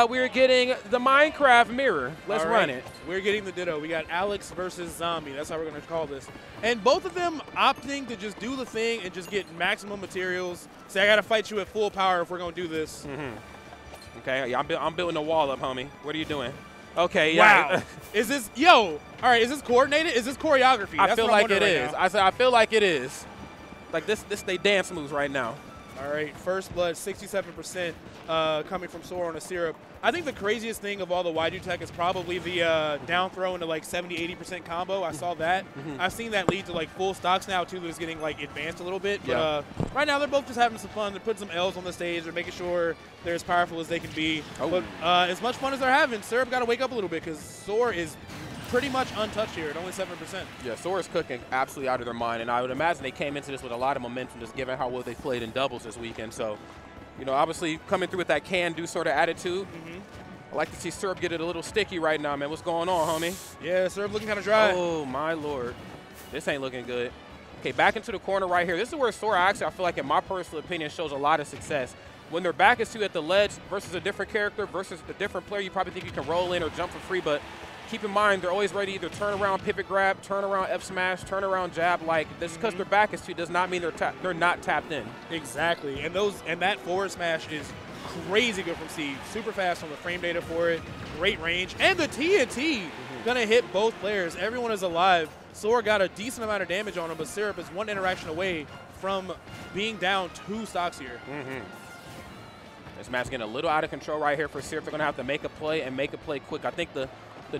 We're getting the Minecraft mirror. Let's run it. We're getting the Ditto. We got Alex versus Zombie. That's how we're going to call this. And both of them opting to just do the thing and just get maximum materials. Say, I got to fight you at full power if we're going to do this. Okay, yeah, I'm building a wall up, homie. What are you doing? Okay, yeah. Wow. Is this, all right, is this coordinated? Is this choreography? I feel like it is. I feel like it is. Like this they dance moves right now. All right, first blood, 67% coming from Soar on a Syrup. I think the craziest thing of all the Waidu tech is probably the down throw into like 70–80% combo. I saw that. I've seen that lead to like full stocks now too. That's getting like advanced a little bit. But right now they're both just having some fun. They're putting some L's on the stage. They're making sure they're as powerful as they can be. But as much fun as they're having, Syrup got to wake up a little bit because Soar is pretty much untouched here at only 7%. Yeah, Soar is cooking absolutely out of their mind, and I would imagine they came into this with a lot of momentum, just given how well they played in doubles this weekend. So, you know, obviously coming through with that can-do sort of attitude. I like to see Syrup get it a little sticky right now, man. What's going on, homie? Yeah, Syrup looking kind of dry. Oh, my Lord. This ain't looking good. Okay, back into the corner right here. This is where Soar actually, I feel like, in my personal opinion, shows a lot of success. When their back is to at the ledge versus a different character versus a different player, you probably think you can roll in or jump for free, but keep in mind, they're always ready to either turn around, pivot grab, turn around, F smash, turn around, jab. Like, this because their back is to does not mean they're not tapped in. Exactly. And that forward smash is crazy good from Steve. Super fast on the frame data for it. Great range. And the TNT going to hit both players. Everyone is alive. Soar got a decent amount of damage on him, but Syrup is one interaction away from being down 2 stocks here. This match getting a little out of control right here for Syrup. They're going to have to make a play and make a play quick. I think the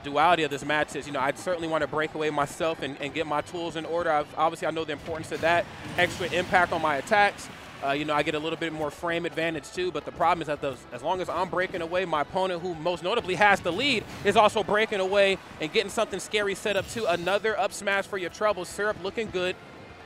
duality of this match is, you know, I'd certainly want to break away myself and get my tools in order. Obviously, I know the importance of that. Extra impact on my attacks. You know, I get a little bit more frame advantage too, but the problem is that as long as I'm breaking away, my opponent, who most notably has the lead, is also breaking away and getting something scary set up too. Another up smash for your troubles. Syrup looking good.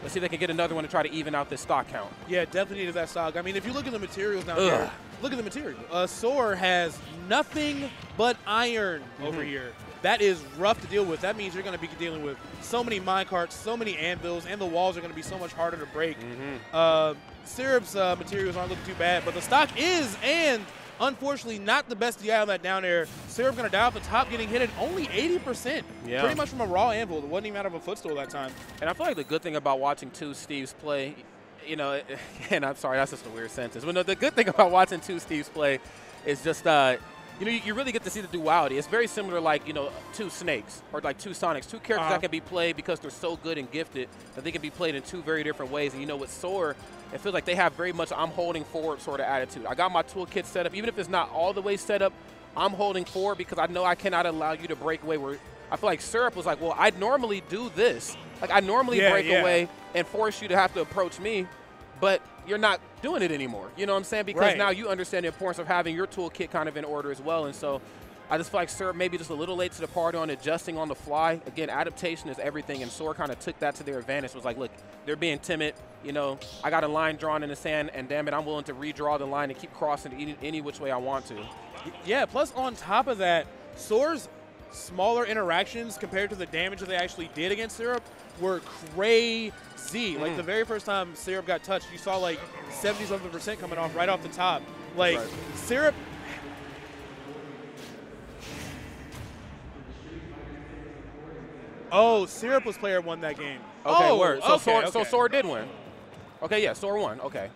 Let's see if they can get another one to try to even out this stock count. Yeah, definitely needed that stock. I mean, if you look at the materials down here, look at the material. Soar has nothing but iron over here. That is rough to deal with. That means you're going to be dealing with so many minecarts, so many anvils, and the walls are going to be so much harder to break. Syrup's materials aren't looking too bad, but the stock is, and unfortunately, not the best DI on that down air. Syrup going to die off the top, getting hit at only 80%. Yeah. Pretty much from a raw anvil. It wasn't even out of a footstool that time. And I feel like the good thing about watching two Steves play, you know, and I'm sorry, that's just a weird sentence. But no, the good thing about watching two Steves play is just, you know, you really get to see the duality. It's very similar, like, you know, two Snakes or like two Sonics, two characters that can be played because they're so good and gifted that they can be played in 2 very different ways. And, you know, with Soar, it feels like they have very much I'm holding forward sort of attitude. I got my toolkit set up. Even if it's not all the way set up, I'm holding forward because I know I cannot allow you to break away. Where I feel like Syrup was like, well, I'd normally do this. Like, I normally break away and force you to have to approach me, but you're not doing it anymore. You know what I'm saying? Because now you understand the importance of having your toolkit kind of in order as well. And so I just feel like Syrup maybe just a little late to the party on adjusting on the fly. Again, adaptation is everything, and Soar kind of took that to their advantage. Was like, look, they're being timid. You know, I got a line drawn in the sand, and damn it, I'm willing to redraw the line and keep crossing any which way I want to. Yeah, plus on top of that, Soar's smaller interactions compared to the damage that they actually did against Syrup were crazy. Like, the very first time Syrup got touched, you saw like 70-something% coming off right off the top. Like, Syrup. Oh, Syrup was player 1 that game. Okay, word. So Soar did win. Okay, yeah, Soar won. Okay.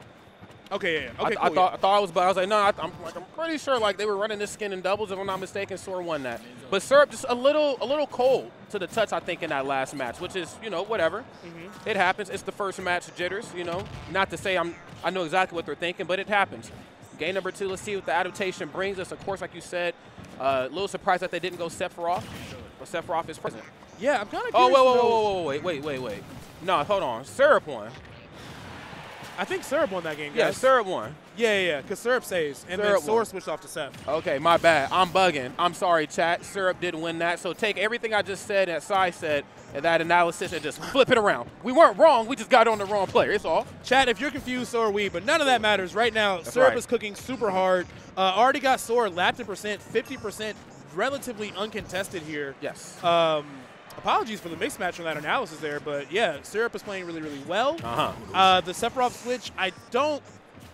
Okay, yeah. Okay, I thought I was, but I was like, no, I'm pretty sure like they were running this skin in doubles. If I'm not mistaken, Soar won that. But Syrup just a little cold to the touch, I think, in that last match, which is, you know, whatever. It happens. It's the first match jitters, you know. Not to say I know exactly what they're thinking, but it happens. Game number 2. Let's see what the adaptation brings us. Of course, like you said, a little surprised that they didn't go Sephiroth, but Sephiroth is present. Yeah, I'm kind of curious. Oh, wait. No, hold on. Syrup won. I think Syrup won that game, guys. Yeah, Syrup won. Yeah, because Syrup saves, and then Soar switched off to Seth. Okay, my bad. I'm bugging. I'm sorry, chat. Syrup did win that. So take everything I just said and Sai said and that analysis and just flip it around. We weren't wrong. We just got on the wrong player. It's all. Chat, if you're confused, so are we, but none of that matters. Right now, Syrup is cooking super hard. Already got Soar lapped in percent, 50%, relatively uncontested here. Yes. Apologies for the mixed match on that analysis there, but yeah, Syrup is playing really, really well. The Sephiroth switch, I don't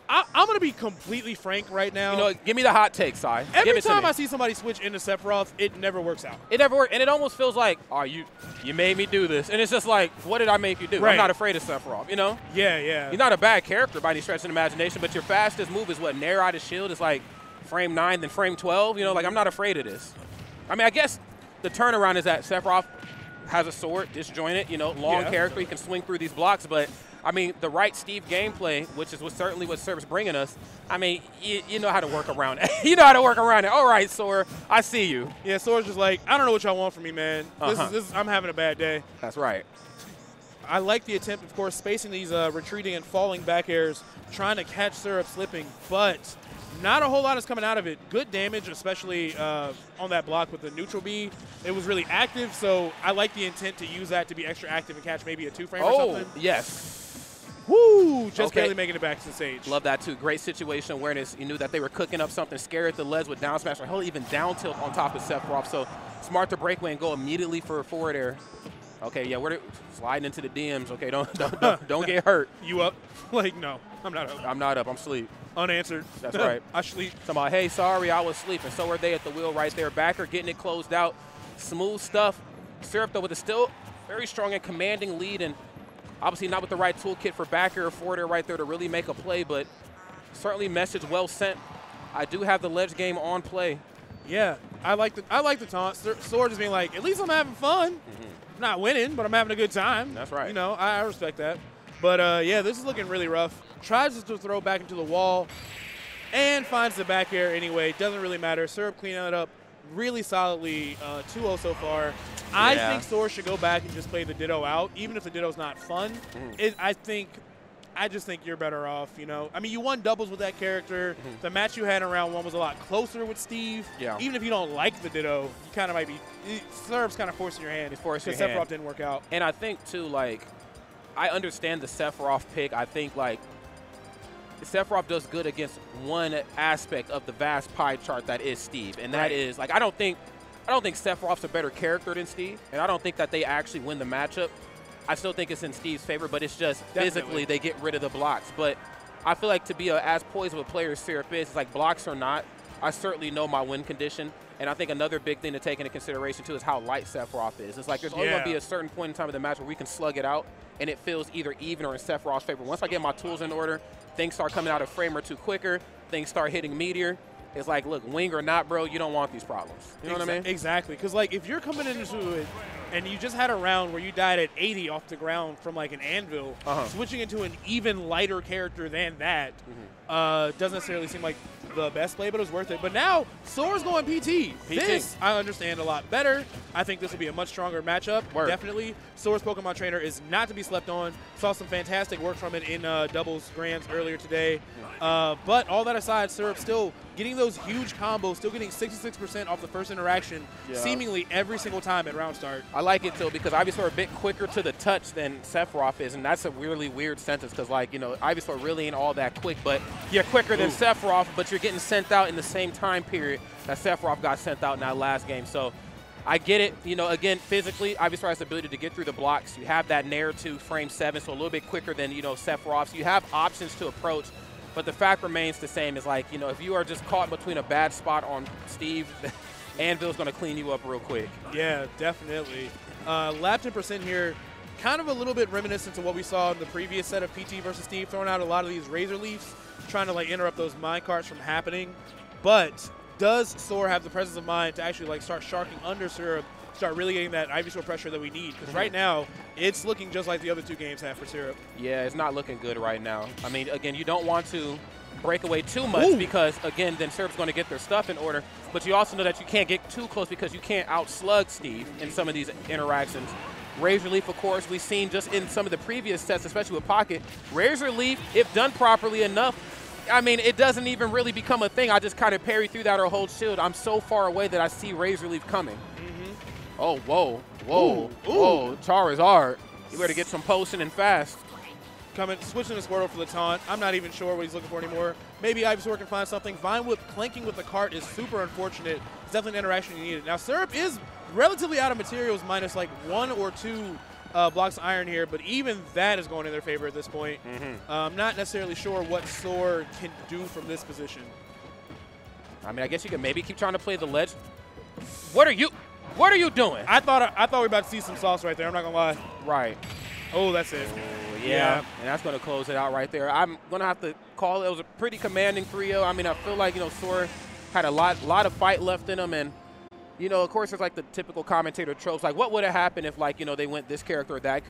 I'm going to be completely frank right now. You know, give me the hot take, Sai. Every time I see somebody switch into Sephiroth, it never works out. It never worked, and it almost feels like, oh, you made me do this. And it's just like, what did I make you do? Right. I'm not afraid of Sephiroth, you know? Yeah, yeah. He's not a bad character by any stretch of the imagination, but your fastest move is what, nair out of shield is like frame 9, then frame 12. You know, like, I'm not afraid of this. I mean, I guess the turnaround is that Sephiroth has a sword, disjointed, you know, long character. He can swing through these blocks, but I mean, the right Steve gameplay, which is certainly what Serp's bringing us, I mean, you know how to work around it. You know how to work around it. All right, Soar, I see you. Yeah, Soar's just like, I don't know what y'all want from me, man. I'm having a bad day. That's right. I like the attempt, of course, spacing these retreating and falling back airs, trying to catch Syrup slipping, but not a whole lot is coming out of it. Good damage, especially on that block with the neutral B. It was really active, so I like the intent to use that to be extra active and catch maybe a 2-frame or something. Oh, yes. Woo! Just barely making it back to the stage. Love that, too. Great situation awareness. You knew that they were cooking up something scary at the ledge with down smash, or hell, even down tilt on top of Sephiroth. So smart to break away and go immediately for a forward air. Okay, yeah, we're sliding into the DMs. Okay, don't get hurt. You up? Like, no, I'm not up. I'm not up. I'm asleep. Unanswered. That's right. I sleep. Somebody, hey, sorry, I was sleeping. So are they at the wheel right there. Backer getting it closed out. Smooth stuff. Syrup, though, with a still very strong and commanding lead, and obviously not with the right toolkit for backer or forwarder right there to really make a play, but certainly message well sent. I do have the ledge game on play. Yeah, I like the taunt. Soar just being like, at least I'm having fun. I'm not winning, but I'm having a good time. That's right. You know, I respect that. But, yeah, this is looking really rough. Tries to throw back into the wall and finds the back air anyway. Doesn't really matter. Syrup cleaning it up really solidly, 2-0 so far. I think Soar should go back and just play the Ditto out, even if the Ditto's not fun. I just think you're better off, you know. I mean, you won doubles with that character. The match you had in round 1 was a lot closer with Steve. Yeah. Even if you don't like the Ditto, you kind of might be – Syrup's kind of forcing your hand. He's forcing your hand. Sephiroth didn't work out. And I think, too, like, I understand the Sephiroth pick. I think, like, Sephiroth does good against one aspect of the vast pie chart that is Steve, and that is, like, I don't think Sephiroth's a better character than Steve, and I don't think that they actually win the matchup. I still think it's in Steve's favor, but it's just physically they get rid of the blocks. But I feel like to be as poised of a player as Syrup is, it's like blocks or not, I certainly know my win condition. And I think another big thing to take into consideration, too, is how light Sephiroth is. It's like there's only going to be a certain point in time of the match where we can slug it out, and it feels either even or in Sephiroth's favor. Once I get my tools in order, things start coming out a frame or two quicker, things start hitting meteor. It's like, look, wing or not, bro, you don't want these problems. You know what I mean? Exactly. Because, like, if you're coming into it and you just had a round where you died at 80 off the ground from, like, an anvil, switching into an even lighter character than that doesn't necessarily seem like the best play, but it was worth it. But now, Soar's going PT. This, I understand a lot better. I think this will be a much stronger matchup. Definitely. Soar's Pokemon trainer is not to be slept on. Saw some fantastic work from it in doubles grands earlier today. But all that aside, Syrup still getting those huge combos, still getting 66% off the first interaction, seemingly every single time at round start. I like it, too, because Ivysaur are a bit quicker to the touch than Sephiroth is, and that's a really weird sentence because, like, you know, Ivysaur really ain't all that quick, but you're quicker than Sephiroth, but you're getting sent out in the same time period that Sephiroth got sent out in that last game. So I get it. You know, again, physically, Ivysaur has the ability to get through the blocks. You have that nair to frame 7, so a little bit quicker than, you know, Sephiroth. So you have options to approach. But the fact remains the same. Is like, you know, if you are just caught between a bad spot on Steve, Anvil's going to clean you up real quick. Yeah, definitely. Lap 10% here, kind of a little bit reminiscent to what we saw in the previous set of PT versus Steve, throwing out a lot of these Razor Leafs, trying to, like, interrupt those mine carts from happening. But does Soar have the presence of mind to actually, like, start sharking under Syrup, start really getting that Ivysaur pressure that we need? Because right now, it's looking just like the other two games have for Syrup. Yeah, it's not looking good right now. I mean, again, you don't want to break away too much because, again, then Syrup's going to get their stuff in order. But you also know that you can't get too close because you can't outslug Steve in some of these interactions. Razor Leaf, of course, we've seen just in some of the previous sets, especially with Pocket. Razor Leaf, if done properly enough, I mean, it doesn't even really become a thing. I just kind of parry through that or hold shield. I'm so far away that I see Razor Leaf coming. Oh, whoa, whoa, whoa. Charizard. You better get some posting and fast. Switching to Squirtle for the taunt. I'm not even sure what he's looking for anymore. Maybe Ivysaur can find something. Vine Whip clanking with the cart is super unfortunate. It's definitely an interaction you needed. Now, Syrup is relatively out of materials, minus like 1 or 2 blocks iron here, but even that is going in their favor at this point. I'm not necessarily sure what Soar can do from this position. I mean, I guess you can maybe keep trying to play the ledge. What are you doing? I thought we were about to see some sauce right there. I'm not gonna lie. Right. Oh, that's it. Yeah, and that's going to close it out right there. I'm going to have to call it. It was a pretty commanding 3-0. I mean, I feel like, Soar had a lot of fight left in him. And, of course, it's like the typical commentator tropes. Like, what would have happened if, like, they went this character or that